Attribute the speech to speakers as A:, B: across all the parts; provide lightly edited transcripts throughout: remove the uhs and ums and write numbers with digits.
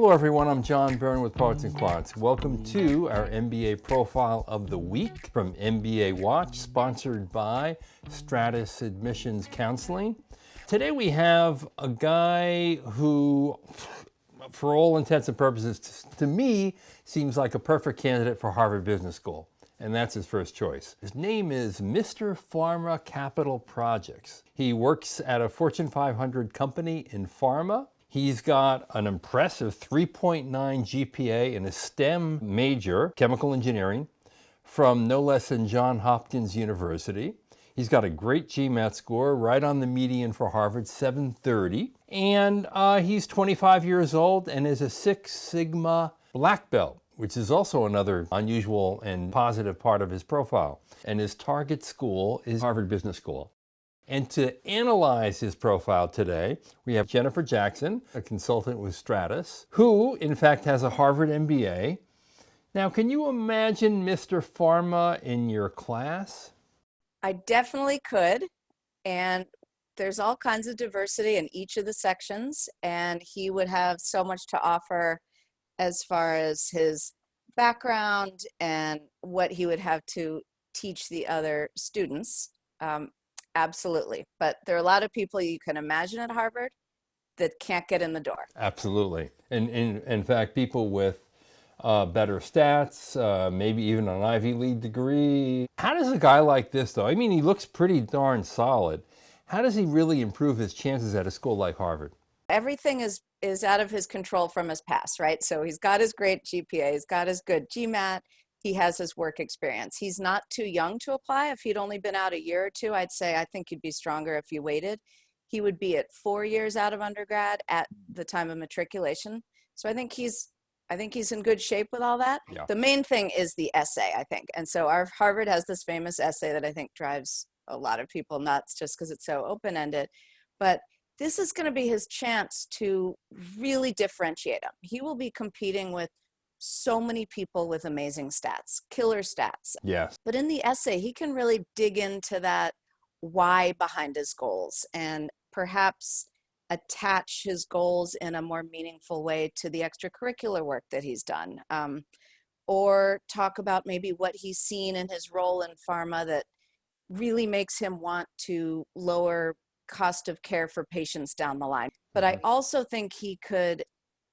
A: Hello everyone, I'm John Byrne with Poets and Quants. Welcome to our MBA Profile of the Week from MBA Watch, sponsored by Stratus Admissions Counseling. Today we have a guy who, for all intents and purposes, to me, seems like a perfect candidate for Harvard Business School, and that's his first choice. His name is Mr. Pharma Capital Projects. He works at a Fortune 500 company in pharma. He's got an impressive 3.9 GPA in a STEM major, chemical engineering, from no less than Johns Hopkins University. He's got a great GMAT score, right on the median for Harvard, 730. And he's 25 years old and is a Six Sigma black belt, which is also another unusual and positive part of his profile. And his target school is Harvard Business School. And to analyze his profile today, we have Jennifer Jackson, a consultant with Stratus, who in fact has a Harvard MBA. Now, can you imagine Mr. Pharma in your class?
B: I definitely could. And there's all kinds of diversity in each of the sections. And he would have so much to offer as far as his background and what he would have to teach the other students. Absolutely. But there are a lot of people you can imagine at Harvard that can't get in the door.
A: Absolutely. And in fact, people with better stats, maybe even an Ivy League degree. How does a guy like this, though, I mean, he looks pretty darn solid. How does he really improve his chances at a school like Harvard?
B: Everything is out of his control from his past, right? So he's got his great GPA, he's got his good GMAT, he has his work experience. He's not too young to apply. If he'd only been out a year or two, I'd say I think he'd be stronger if you waited. He would be at 4 years out of undergrad at the time of matriculation. So I think he's in good shape with all that.
A: Yeah.
B: The main thing is the essay, I think. And so our Harvard has this famous essay that I think drives a lot of people nuts just because it's so open-ended. But this is going to be his chance to really differentiate him. He will be competing with so many people with amazing stats, killer stats.
A: Yes.
B: But in the essay, he can really dig into that why behind his goals and perhaps attach his goals in a more meaningful way to the extracurricular work that he's done. Or talk about maybe what he's seen in his role in pharma that really makes him want to lower cost of care for patients down the line. But I also think he could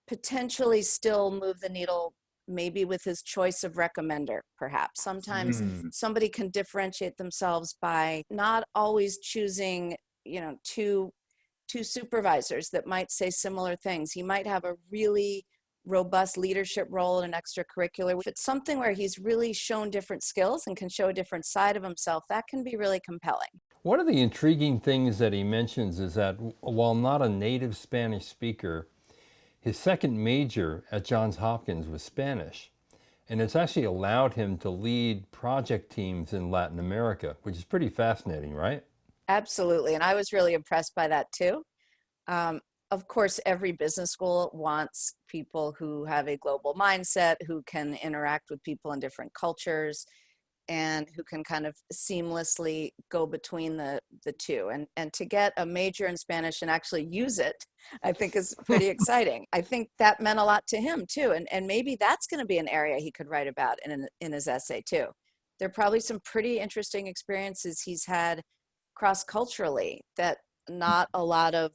B: potentially still move the needle maybe with his choice of recommender, perhaps. Sometimes somebody can differentiate themselves by not always choosing, two supervisors that might say similar things. He might have a really robust leadership role in an extracurricular. If it's something where he's really shown different skills and can show a different side of himself, that can be really compelling.
A: One of the intriguing things that he mentions is that while not a native Spanish speaker, his second major at Johns Hopkins was Spanish, and it's actually allowed him to lead project teams in Latin America, which is pretty fascinating, right?
B: Absolutely, and I was really impressed by that too. Of course, every business school wants people who have a global mindset, who can interact with people in different cultures, and who can kind of seamlessly go between the two. And to get a major in Spanish and actually use it, I think is pretty exciting. I think that meant a lot to him too. And maybe that's going to be an area he could write about in his essay too. There are probably some pretty interesting experiences he's had cross-culturally that not a lot of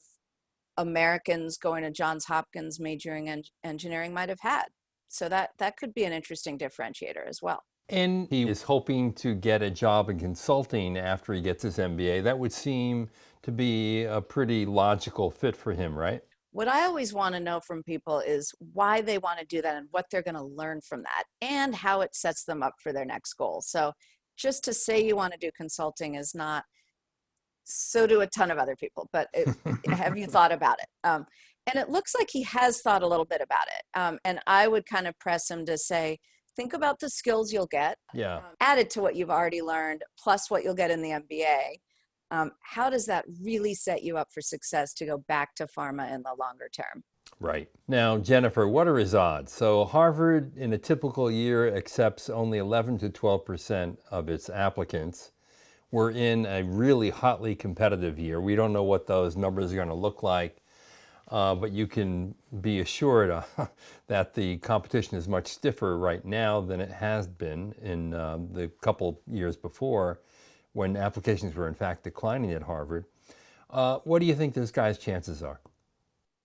B: Americans going to Johns Hopkins majoring in engineering might have had. So that could be an interesting differentiator as well.
A: And he is hoping to get a job in consulting after he gets his MBA. That would seem to be a pretty logical fit for him, right?
B: What I always want to know from people is why they want to do that and what they're going to learn from that and how it sets them up for their next goal. So just to say you want to do consulting is not, so do a ton of other people, but have you thought about it? And it looks like he has thought a little bit about it. And I would kind of press him to say, think about the skills you'll get, added to what you've already learned, plus what you'll get in the MBA. How does that really set you up for success to go back to pharma in the longer term?
A: Right. Now, Jennifer, what are his odds? So Harvard in a typical year accepts only 11 to 12% of its applicants. We're in a really hotly competitive year. We don't know what those numbers are going to look like. but you can be assured that the competition is much stiffer right now than it has been in the couple years before, when applications were in fact declining at Harvard. What do you think this guy's chances are?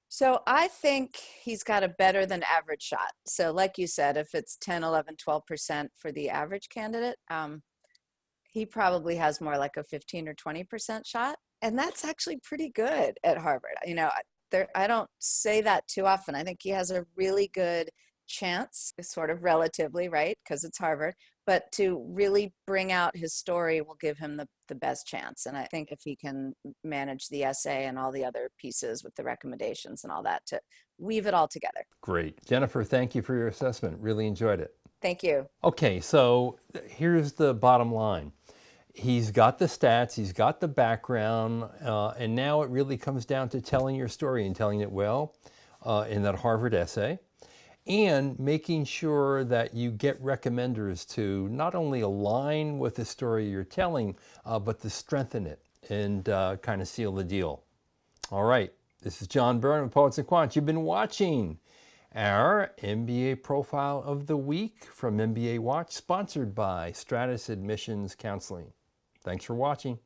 B: So I think he's got a better than average shot. So like you said, if it's 10, 11, 12% for the average candidate, he probably has more like a 15 or 20% shot. And that's actually pretty good at Harvard. You know, I don't say that too often. I think he has a really good chance, sort of relatively, right? Because it's Harvard. But to really bring out his story will give him the best chance. And I think if he can manage the essay and all the other pieces with the recommendations and all that to weave it all together.
A: Great. Jennifer, thank you for your assessment. Really enjoyed it.
B: Thank you.
A: Okay, so here's the bottom line. He's got the stats, he's got the background, and now it really comes down to telling your story and telling it well in that Harvard essay, and making sure that you get recommenders to not only align with the story you're telling, but to strengthen it and kind of seal the deal. All right, this is John Byrne with Poets and Quants. You've been watching our MBA Profile of the Week from MBA Watch, sponsored by Stratus Admissions Counseling. Thanks for watching.